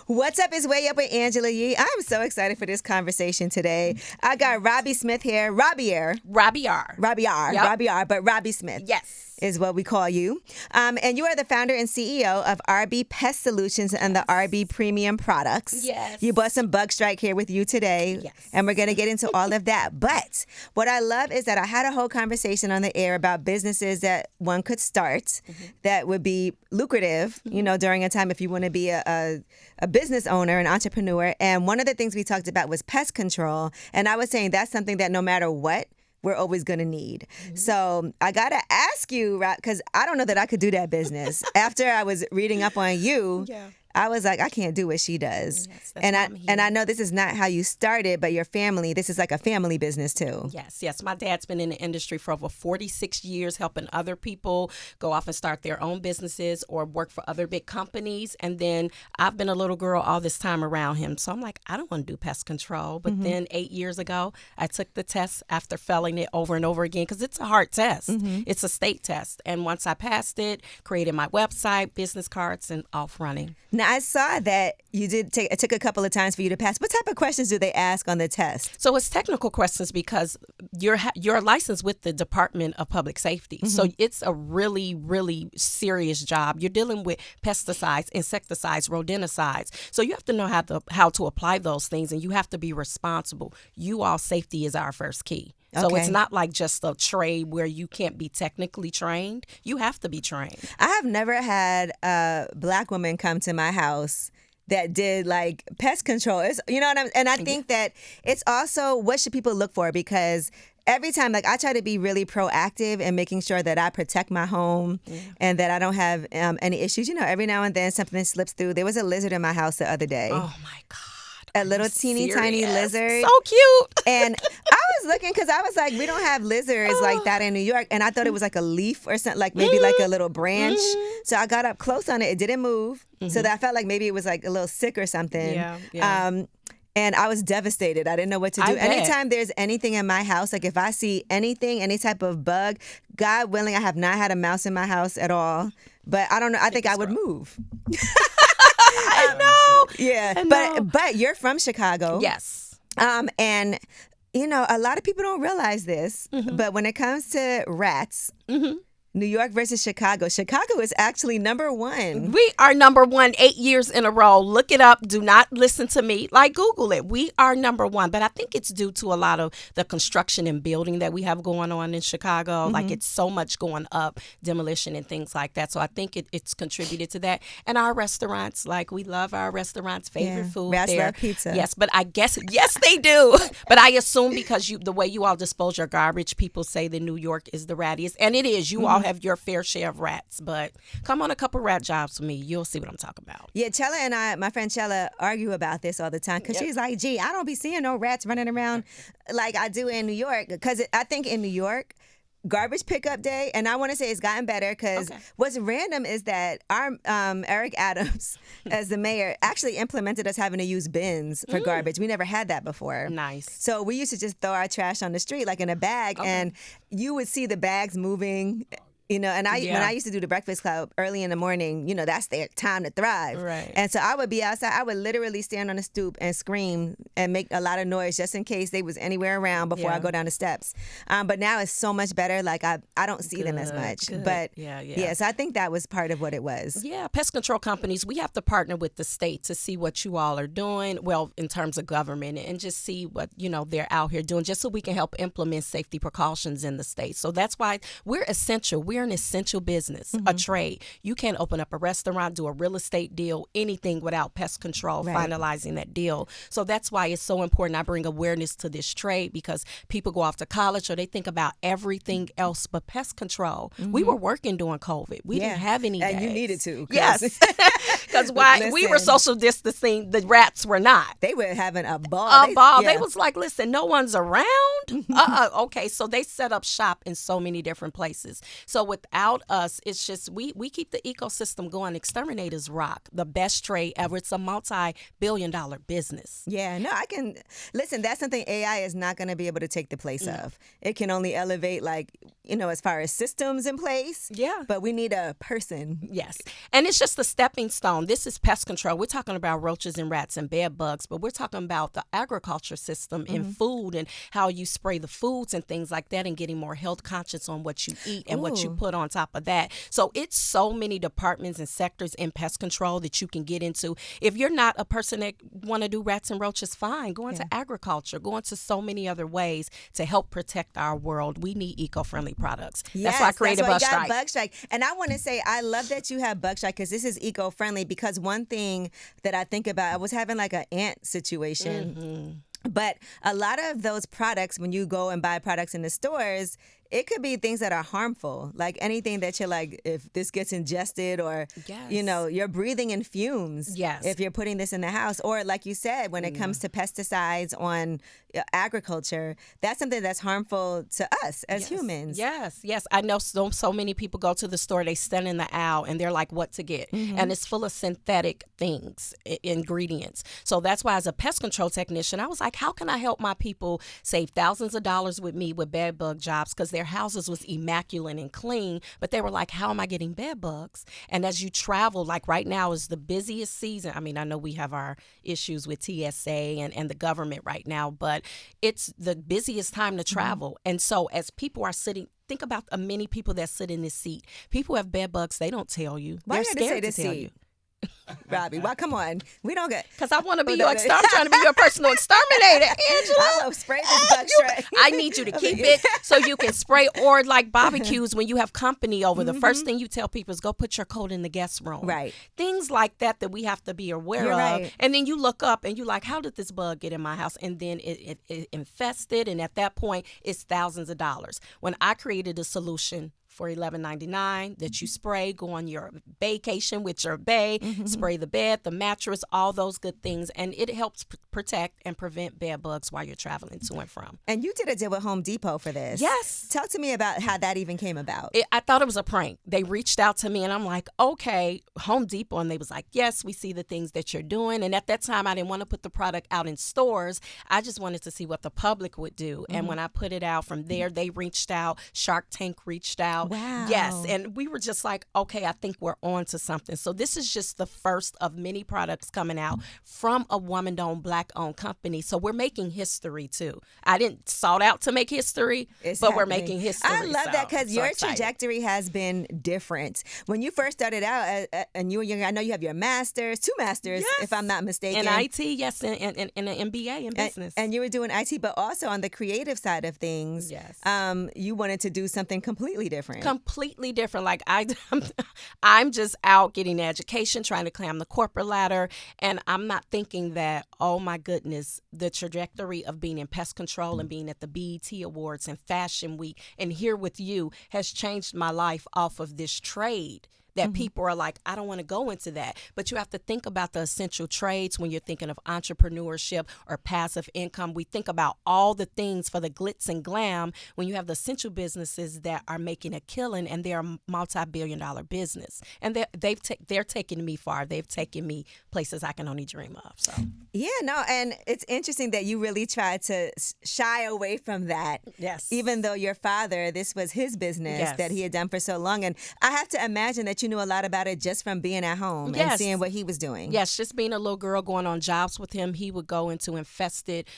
What's up? It's Way Up with Angela Yee. I'm so excited for this conversation today. I got Robbie Smith here. Robiar. Robiar. Yep. Robiar, but Robbie Smith. Yes. Is what we call you. And you are the founder and CEO of RB Pest Solutions and the RB Premium Products. Yes. You bought some bug strike here with you today. Yes. And we're going to get into all of that. But what I love is that I had a whole conversation on the air about businesses that one could start that would be lucrative, you know, during a time if you want to be a business owner, an entrepreneur. And one of the things we talked about was pest control. And I was saying that's something that no matter what, we're always going to need. So I got to ask you, because I don't know that I could do that business. After I was reading up on you, I was like, I can't do what she does. Yes, and I know this is not how you started, but your family, this is like a family business too. Yes. My dad's been in the industry for over 46 years, helping other people go off and start their own businesses or work for other big companies. And then I've been a little girl all this time around him. So I'm like, I don't want to do pest control. But then 8 years ago, I took the test after failing it over and over again because it's a hard test. It's a state test. And once I passed it, created my website, business cards, and off running. Now, I saw that you did it took a couple of times for you to pass. What type of questions do they ask on the test? So it's technical questions because you're licensed with the Department of Public Safety. So it's a really, really serious job. You're dealing with pesticides, insecticides, rodenticides. So you have to know how to apply those things, and you have to be responsible. Safety is our first key. So it's not like just a trade where you can't be technically trained. You have to be trained. I have never had a Black woman come to my house that did like pest control. You know what I'm, and I think that it's also what should people look for, because every time, like, I try to be really proactive in making sure that I protect my home and that I don't have any issues. You know, every now and then something slips through. There was a lizard in my house the other day. Oh my God. A little teeny tiny lizard. So cute. And I was looking because I was like, we don't have lizards like that in New York. And I thought it was like a leaf or something, like maybe like a little branch. So I got up close on it. It didn't move. So that I felt like maybe it was like a little sick or something. Yeah. And I was devastated. I didn't know what to do. Anytime there's anything in my house, like if I see anything, any type of bug, God willing, I have not had a mouse in my house at all. But I don't know. I think I would move. I know. Yeah. I know. But you're from Chicago. Yes. And, you know, a lot of people don't realize this, but when it comes to rats, New York versus Chicago is actually number one. We are number one 8 years in a row. Look it up. Do not listen to me. Like, Google it. We are number one. But I think it's due to a lot of the construction and building that we have going on in Chicago. Like, it's so much going up, demolition and things like that. So I think it's contributed to that. And our restaurants, like, we love our restaurants, favorite food Rats there. love pizza. Yes, but I guess, yes, they do. But I assume because the way you all dispose your garbage, people say that New York is the rattiest. And it is. You all have your fair share of rats, but come on a couple rat jobs with me. You'll see what I'm talking about. Yeah, Chella and my friend Chella, argue about this all the time because she's like, gee, I don't be seeing no rats running around like I do in New York. Because I think in New York, garbage pickup day, and I want to say it's gotten better because what's random is that our Eric Adams, as the mayor, actually implemented us having to use bins for garbage. We never had that before. Nice. So we used to just throw our trash on the street like in a bag, and you would see the bags moving. You know, and when I used to do the Breakfast Club early in the morning, you know, that's their time to thrive. Right. And so I would be outside. I would literally stand on the stoop and scream and make a lot of noise just in case they was anywhere around before I go down the steps. But now it's so much better. Like I don't see them as much. Good. But yeah. So I think that was part of what it was. Yeah, pest control companies, we have to partner with the state to see what you all are doing, well, in terms of government, and just see what, you know, they're out here doing, just so we can help implement safety precautions in the state. So that's why we're essential. We're an essential business, a trade. You can't open up a restaurant, do a real estate deal, anything without pest control finalizing that deal. So that's why it's so important I bring awareness to this trade, because people go off to college or they think about everything else but pest control. We were working during COVID. We didn't have any And days. you needed to. Yes. Because we were social distancing, the rats were not. They were having a ball. They was like, listen, no one's around. Okay, so they set up shop in so many different places. So without us, it's just we keep the ecosystem going. Exterminators rock. The best trade ever. It's a multi-billion-dollar business. Yeah, no, I can listen. That's something AI is not going to be able to take the place of. It can only elevate, like, as far as systems in place. Yeah. But we need a person. Yes. And it's just a stepping stone. This is pest control. We're talking about roaches and rats and bed bugs, but we're talking about the agriculture system in food and how you spray the foods and things like that, and getting more health conscious on what you eat and what you put on top of that. So it's so many departments and sectors in pest control that you can get into. If you're not a person that want to do rats and roaches, fine. Go into agriculture. Go into so many other ways to help protect our world. We need eco-friendly products. Yes, that's why I created Bug Strike. Bug Strike. And I want to say, I love that you have Bug Strike because this is eco-friendly. Because one thing that I think about, I was having like an ant situation. But a lot of those products, when you go and buy products in the stores, it could be things that are harmful, like anything that you're like, if this gets ingested, or, you're breathing in fumes. Yes. If you're putting this in the house, or like you said, when it comes to pesticides on agriculture, that's something that's harmful to us as humans. Yes. I know so many people go to the store, they stand in the aisle and they're like, what to get? And it's full of synthetic things, ingredients. So that's why as a pest control technician, I was like, how can I help my people save thousands of dollars with me with bed bug jobs? Because their houses was immaculate and clean, but they were like, how am I getting bed bugs? And as you travel, like right now is the busiest season. I mean, I know we have our issues with TSA and the government right now, but it's the busiest time to travel. And so as people are sitting, think about many people that sit in this seat. People have bed bugs, they don't tell you. Why They're you had to say scared to this tell seat? you. Robbie, why? Come on, we don't get. Because I want to be your I'm trying to be your personal exterminator, Angela. I love spray this Bug Strike. I need you to keep it so you can spray, or like barbecues when you have company over. The first thing you tell people is go put your coat in the guest room. Right. Things like that we have to be aware You're of. right. And then you look up and you're like, how did this bug get in my house? And then it infested, and at that point, it's thousands of dollars. When I created a solution for $11.99 that you spray, go on your vacation with your bae, spray the bed, the mattress, all those good things, and it helps protect and prevent bed bugs while you're traveling to and from. And you did a deal with Home Depot for this. Yes. Talk to me about how that even came about. I thought it was a prank. They reached out to me, and I'm like, okay, Home Depot, and they was like, yes, we see the things that you're doing. And at that time, I didn't want to put the product out in stores. I just wanted to see what the public would do. And when I put it out from there, they reached out. Shark Tank reached out. Wow. Yes. And we were just like, okay, I think we're on to something. So this is just the first of many products coming out from a woman-owned, black-owned company. So we're making history, too. I didn't sought out to make history, but we're making history. I love that because your excited. trajectory has been different. When you first started out, and you were younger, I know you have your master's, 2 masters, if I'm not mistaken. In IT, yes, and an MBA in business. And you were doing IT, but also on the creative side of things, yes. You wanted to do something completely different. Completely different. Like I'm just out getting education, trying to climb the corporate ladder, and I'm not thinking that, oh my goodness, the trajectory of being in pest control and being at the BET Awards and Fashion Week and here with you has changed my life off of this trade. That people are like, I don't want to go into that. But you have to think about the essential trades when you're thinking of entrepreneurship or passive income. We think about all the things for the glitz and glam when you have the essential businesses that are making a killing, and they're a multi-billion-dollar business. And they're taking me far. They've taken me places I can only dream of. So yeah, no, and it's interesting that you really tried to shy away from that. Yes. Even though your father, this was his business that he had done for so long. And I have to imagine that you knew a lot about it just from being at home and seeing what he was doing. Yes, just being a little girl going on jobs with him. He would go into infested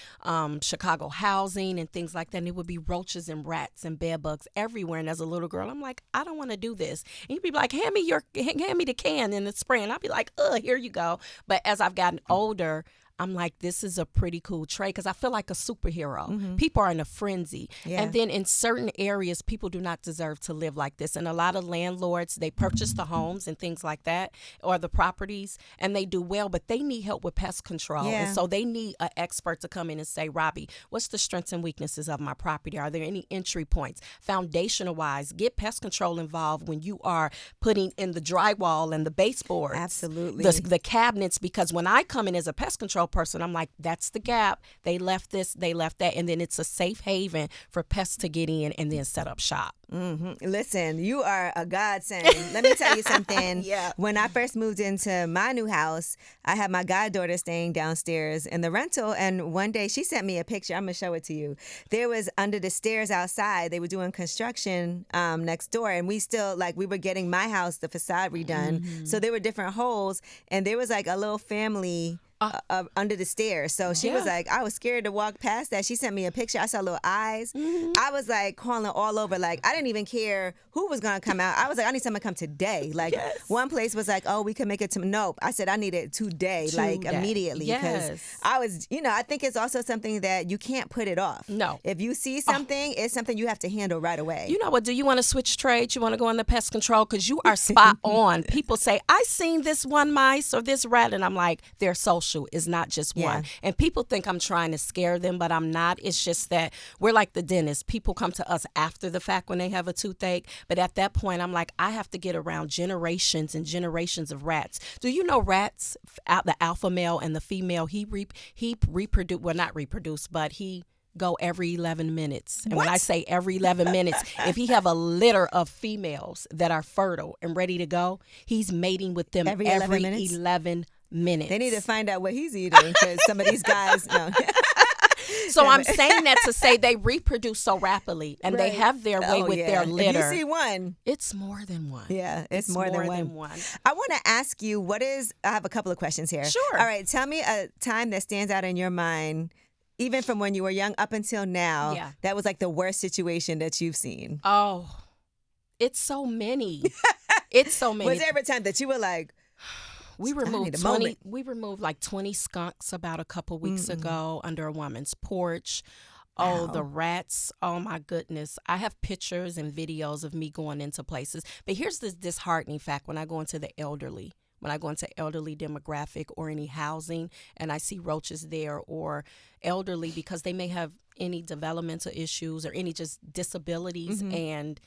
Chicago housing and things like that, and it would be roaches and rats and bed bugs everywhere. And as a little girl, I'm like, I don't want to do this. And he'd be like, hand me the can and the spray, and I'd be like, here you go. But as I've gotten older, I'm like, this is a pretty cool trade because I feel like a superhero. People are in a frenzy. Yeah. And then in certain areas, people do not deserve to live like this. And a lot of landlords, they purchase the homes and things like that or the properties, and they do well, but they need help with pest control. Yeah. And so they need an expert to come in and say, Robbie, what's the strengths and weaknesses of my property? Are there any entry points? Foundational wise, get pest control involved when you are putting in the drywall and the baseboards. Absolutely. The cabinets, because when I come in as a pest control person. I'm like, that's the gap. They left this, they left that, and then it's a safe haven for pests to get in and then set up shop. Mm-hmm. Listen, you are a godsend. Let me tell you something. Yeah. When I first moved into my new house, I had my goddaughter staying downstairs in the rental, and one day she sent me a picture. I'm going to show it to you. There was under the stairs outside, they were doing construction next door, and we were getting my house, the facade redone. So there were different holes, and there was like a little family under the stairs. So she was like, I was scared to walk past that. She sent me a picture. I saw little eyes. I was like calling all over. Like, I didn't even care who was going to come out. I was like, I need someone to come today. Like, one place was like, oh, we can make it to, nope. I said, I need it today, like immediately. Because I was, I think it's also something that you can't put it off. No. If you see something, it's something you have to handle right away. You know what? Do you want to switch trades? You want to go into pest control? Because you are spot on. People say, I seen this one mice or this rat. And I'm like, they're social. Is not just one. And people think I'm trying to scare them, but I'm not. It's just that we're like the dentist. People come to us after the fact when they have a toothache. But at that point, I'm like, I have to get around generations and generations of rats. Do you know rats, the alpha male and the female, he reproduce, well, not reproduce, but he go every 11 minutes. And when I say every 11 minutes, if he have a litter of females that are fertile and ready to go, he's mating with them every 11 minutes. They need to find out what he's eating, because some of these guys, no. So I'm saying that to say they reproduce so rapidly, and they have their way with their litter. If you see one, it's more than one. Yeah, it's more than one. I want to ask you, I have a couple of questions here. Sure. All right, tell me a time that stands out in your mind, even from when you were young up until now, that was like the worst situation that you've seen. Oh, it's so many. It's so many. Was there ever a time that you were like, we removed like 20 skunks about a couple weeks ago under a woman's porch. Wow. Oh, the rats. Oh, my goodness. I have pictures and videos of me going into places. But here's this disheartening fact. When I go into the elderly, demographic or any housing, and I see roaches there, or elderly because they may have any developmental issues or any just disabilities, and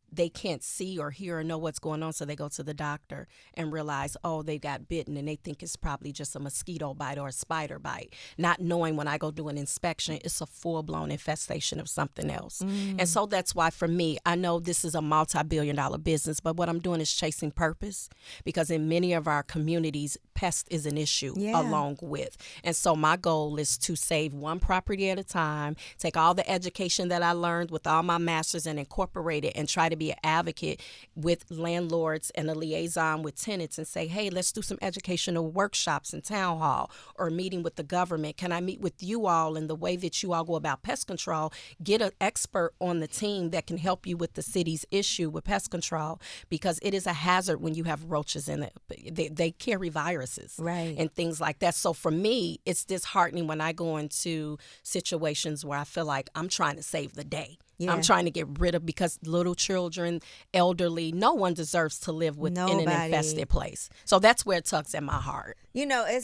they can't see or hear or know what's going on, so they go to the doctor and realize, oh, they got bitten, and they think it's probably just a mosquito bite or a spider bite, not knowing when I go do an inspection, it's a full-blown infestation of something else. And so that's why, for me, I know this is a multi-billion-dollar business, but what I'm doing is chasing purpose, because in many of our communities, pest is an issue along with. And so my goal is to save one property at a time, take all the education that I learned with all my masters and incorporate it, and try to be an advocate with landlords and a liaison with tenants and say, hey, let's do some educational workshops in town hall or meeting with the government. Can I meet with you all in the way that you all go about pest control? Get an expert on the team that can help you with the city's issue with pest control, because it is a hazard when you have roaches in it. They carry viruses and things like that. So for me, it's disheartening when I go into situations where I feel like I'm trying to save the day. I'm trying to get rid of, because little children, elderly, no one deserves to live in an infested place. So that's where it tugs at my heart.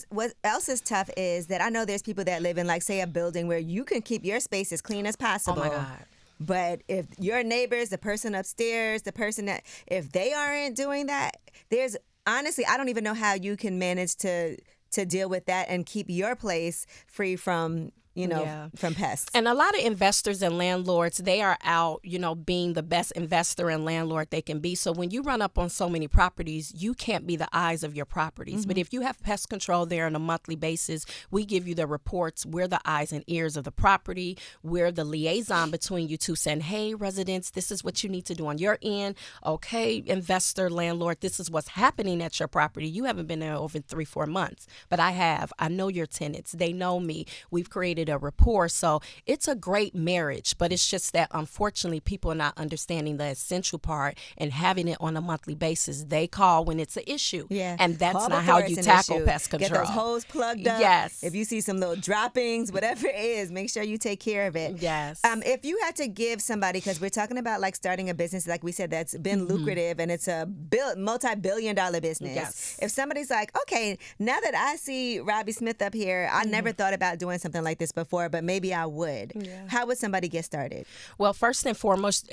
What else is tough is that I know there's people that live in, like, say, a building where you can keep your space as clean as possible. Oh, my God. But if your neighbors, the person upstairs, the person that, if they aren't doing that, honestly, I don't even know how you can manage to deal with that and keep your place free from from pests. And a lot of investors and landlords, they are out, being the best investor and landlord they can be. So when you run up on so many properties, you can't be the eyes of your properties. But if you have pest control there on a monthly basis, we give you the reports. We're the eyes and ears of the property. We're the liaison between you two, saying, hey, residents, this is what you need to do on your end. Okay, investor, landlord, this is what's happening at your property. You haven't been there over 3-4 months, but I have. I know your tenants. They know me. We've created a rapport. So it's a great marriage, but it's just that, unfortunately, people are not understanding the essential part and having it on a monthly basis. They call when it's an issue. And that's not how you tackle pest control. Get those holes plugged up. Yes. If you see some little droppings, whatever it is, make sure you take care of it. Yes. If you had to give somebody, because we're talking about like starting a business, like we said, that's been lucrative and it's a multi-billion-dollar business. Yes. If somebody's like, okay, now that I see Robbie Smith up here, I never thought about doing something like this before, but maybe I would. How would somebody get started? Well, first and foremost,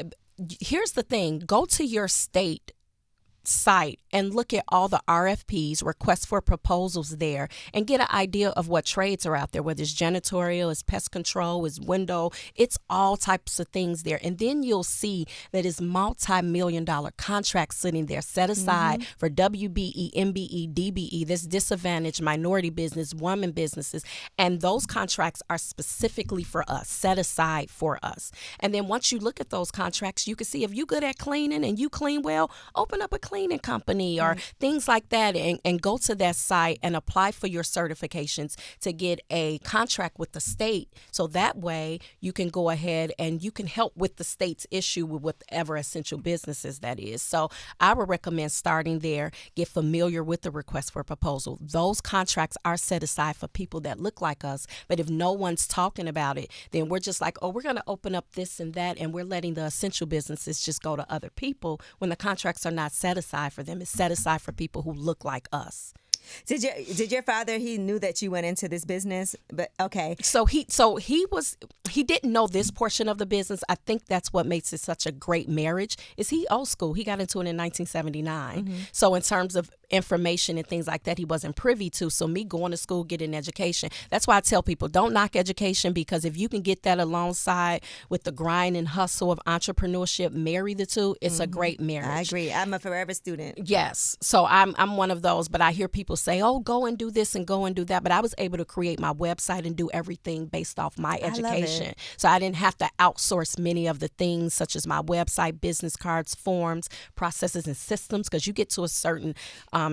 here's the thing. Go to your state site and look at all the RFPs, requests for proposals there, and get an idea of what trades are out there, whether it's janitorial, it's pest control, it's window, it's all types of things there. And then you'll see that it's multi-million-dollar contracts sitting there set aside for WBE, MBE, DBE, this disadvantaged minority business, women businesses. And those contracts are specifically for us, set aside for us. And then once you look at those contracts, you can see if you're good at cleaning and you clean well, open up a cleaning company or things like that, and go to that site and apply for your certifications to get a contract with the state. So that way you can go ahead and you can help with the state's issue with whatever essential businesses that is. So I would recommend starting there, get familiar with the request for proposal. Those contracts are set aside for people that look like us, but if no one's talking about it, then we're just like, oh, we're going to open up this and that, and we're letting the essential businesses just go to other people when the contracts are not set aside for them. It's set aside for people who look like us. Did your father, he knew that you went into this business? But okay. So he didn't know this portion of the business. I think that's what makes it such a great marriage. Is he old school? He got into it in 1979. So in terms of information and things like that, he wasn't privy to. So me going to school, getting an education, that's why I tell people, don't knock education, because if you can get that alongside with the grind and hustle of entrepreneurship, marry the two, it's a great marriage. I agree. I'm a forever student. Yes. So I'm one of those, but I hear people say, oh, go and do this and go and do that. But I was able to create my website and do everything based off my education. So I didn't have to outsource many of the things such as my website, business cards, forms, processes, and systems, because you get to a certain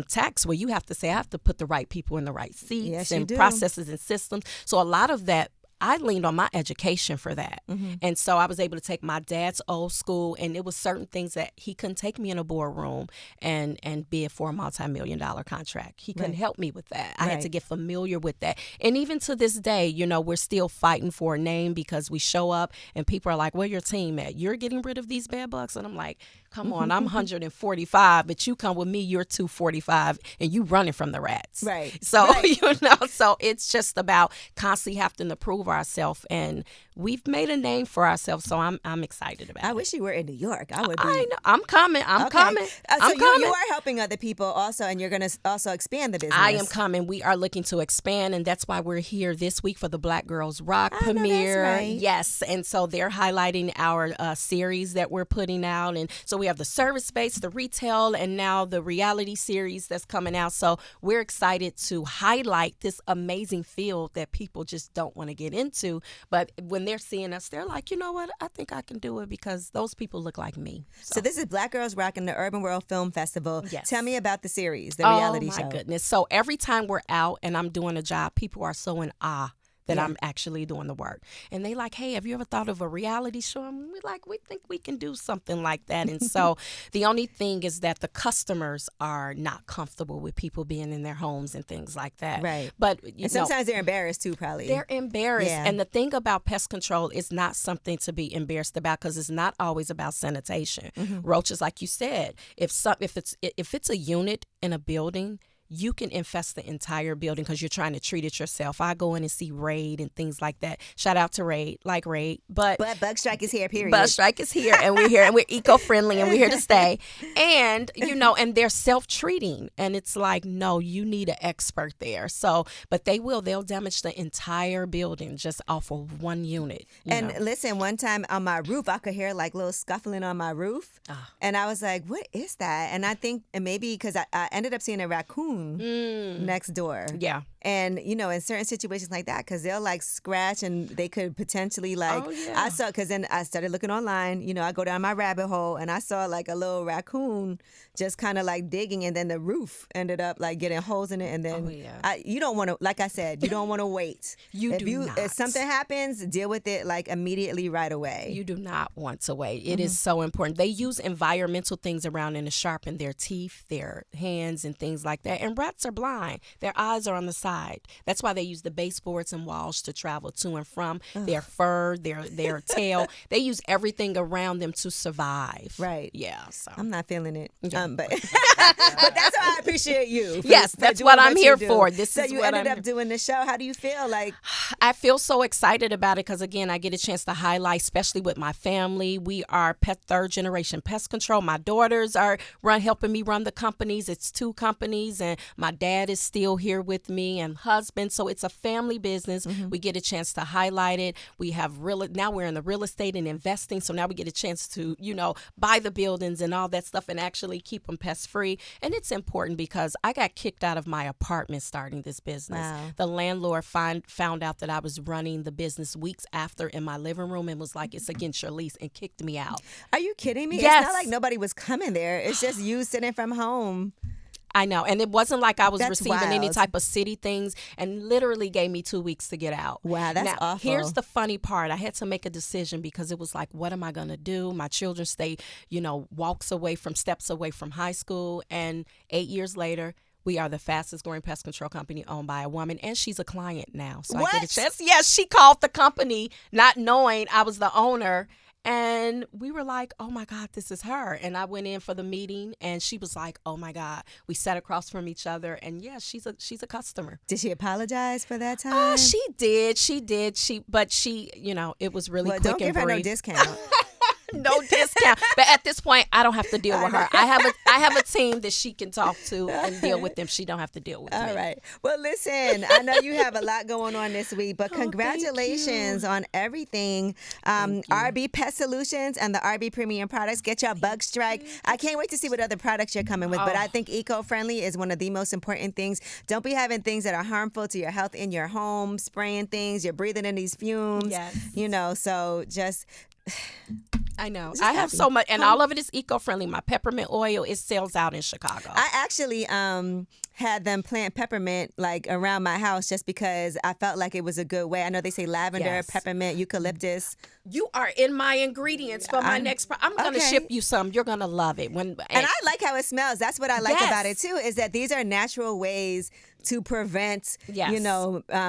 tax where you have to say, I have to put the right people in the right seats and processes and systems. So a lot of that, I leaned on my education for that. And so I was able to take my dad's old school, and it was certain things that he couldn't take me in a boardroom and bid for a multi-million-dollar contract. He couldn't help me with that. I had to get familiar with that. And even to this day, we're still fighting for a name, because we show up and people are like, where your team at? You're getting rid of these bed bugs? And I'm like, come on, I'm 145, but you come with me, you're 245, and you running from the rats. Right. So, so it's just about constantly having to prove ourselves, and we've made a name for ourselves. So I'm excited about it. I wish you were in New York. I would be. I know. I'm coming. I'm coming. So you are helping other people also, and you're going to also expand the business. I am coming. We are looking to expand, and that's why we're here this week for the Black Girls Rock premiere. That's right. Yes, and so they're highlighting our series that we're putting out, and so we have the service space, the retail, and now the reality series that's coming out. So we're excited to highlight this amazing field that people just don't want to get into. But when they're seeing us, they're like, you know what? I think I can do it because those people look like me. So this is Black Girls Rock in the Urban World Film Festival. Yes. Tell me about the series, the reality show. Oh, my goodness. So every time we're out and I'm doing a job, people are so in awe that I'm actually doing the work. And they like, hey, have you ever thought of a reality show? And we're like, we think we can do something like that. And so the only thing is that the customers are not comfortable with people being in their homes and things like that. Right. But sometimes they're embarrassed too, probably. They're embarrassed. Yeah. And the thing about pest control is not something to be embarrassed about, because it's not always about sanitation. Roaches, like you said, if it's a unit in a building, you can infest the entire building because you're trying to treat it yourself. I go in and see Raid and things like that. Shout out to Raid, like Raid. But Bug Strike is here, period. Bug Strike is here, and we're here, and we're eco-friendly, and we're here to stay. And, and they're self-treating. And it's like, no, you need an expert there. So, but they'll damage the entire building just off of one unit. And listen, one time on my roof, I could hear like little scuffling on my roof. And I was like, what is that? And I think maybe because I ended up seeing a raccoon next door. Yeah. And, in certain situations like that, because they'll like scratch and they could potentially like, I saw, because then I started looking online, I go down my rabbit hole and I saw like a little raccoon just kind of like digging, and then the roof ended up like getting holes in it. And then you don't want to, like I said, you don't want to wait. If something happens, deal with it like immediately right away. You do not want to wait. It is so important. They use environmental things around them to sharpen their teeth, their hands, and things like that. And rats are blind. Their eyes are on the side. That's why they use the baseboards and walls to travel to and from. Their fur, their tail. They use everything around them to survive. Right. Yeah. So I'm not feeling it. But that's why I appreciate you. Yes, that's what I'm here for. So you ended up doing the show. How do you feel? Like, I feel so excited about it because, again, I get a chance to highlight, especially with my family. We are third generation pest control. My daughters are helping me run the companies. It's 2 companies, and my dad is still here with me and husband. So it's a family business. We get a chance to highlight it. We have now we're in the real estate and investing. So now we get a chance to, buy the buildings and all that stuff and actually keep them pest free. And it's important because I got kicked out of my apartment starting this business. Wow. The landlord found out that I was running the business weeks after in my living room and was like, it's against your lease, and kicked me out. Are you kidding me? Yes. It's not like nobody was coming there. It's just you sitting from home. I know. And it wasn't like I was That's receiving wild. any type of city things, and literally gave me 2 weeks to get out. Wow, that's now, awful. Here's the funny part. I had to make a decision because it was like, what am I going to do? My children stay, steps away from high school. And 8 years later, we are the fastest growing pest control company owned by a woman, and she's a client now. So What? I get a chance. Yes, she called the company not knowing I was the owner. And we were like, oh, my God, this is her. And I went in for the meeting, and she was like, oh, my God. We sat across from each other. And, yeah, she's a customer. Did she apologize for that time? Oh, she did. But it was really quick don't and give her no brief. discount. No discount. But at this point, I don't have to deal with her. I have a team that she can talk to and deal with them. She don't have to deal with me. All right. Well, listen, I know you have a lot going on this week, but congratulations on everything. RB Pest Solutions and the RB Premium Products. Get your bug strike. I can't wait to see what other products you're coming with, but I think eco-friendly is one of the most important things. Don't be having things that are harmful to your health in your home, spraying things. You're breathing in these fumes. Yes. So just... I know. I have so much, and all of it is eco-friendly. My peppermint oil, it sells out in Chicago. I actually had them plant peppermint like around my house just because I felt like it was a good way. I know they say lavender, peppermint, eucalyptus. You are in my ingredients for my next. I'm going to ship you some. You're going to love it. And I like how it smells. That's what I like about it too. Is that these are natural ways to prevent,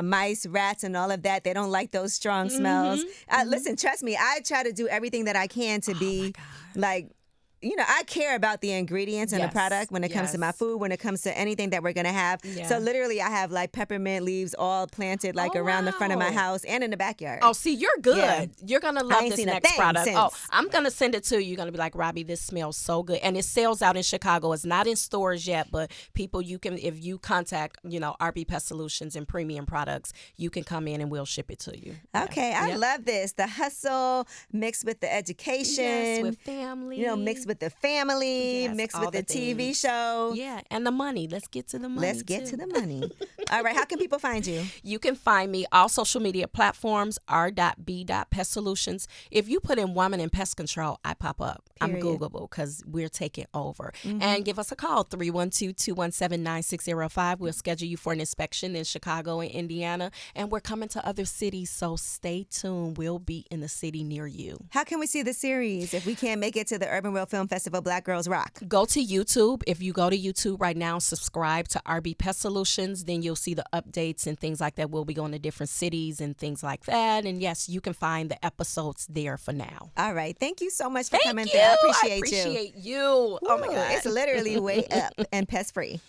mice, rats, and all of that. They don't like those strong smells. Listen, trust me, I try to do everything that I can to be like, I care about the ingredients in the product when it comes to my food, when it comes to anything that we're going to have. Yeah. So literally I have like peppermint leaves all planted like around the front of my house and in the backyard. Oh, see, you're good. Yeah. You're going to love this next product. Since. Oh, I'm going to send it to you. You're going to be like, Robbie, this smells so good. And it sells out in Chicago. It's not in stores yet, but people, if you contact, RB Pest Solutions and Premium Products, you can come in and we'll ship it to you. Okay. I love this. The hustle mixed with the education. Yes, with family. Mixed with the family, mixed with the TV show. Yeah, and the money. Let's get to the money. Let's get to the money. All right, how can people find you? You can find me all social media platforms, r.b.pest solutions. If you put in woman in pest control, I pop up. Period. I'm Googleable because we're taking over. And give us a call, 312-217-9605. We'll schedule you for an inspection in Chicago and Indiana. And we're coming to other cities, so stay tuned. We'll be in the city near you. How can we see the series if we can't make it to the Urban World Film Festival Black Girls Rock? Go to YouTube. If you go to YouTube right now, subscribe to RB Pest Solutions, then you'll see the updates and things like that. We'll be going to different cities and things like that. And yes, you can find the episodes there for now. All right. Thank you so much for coming through. I appreciate you. Oh my God. It's literally way up and pest free.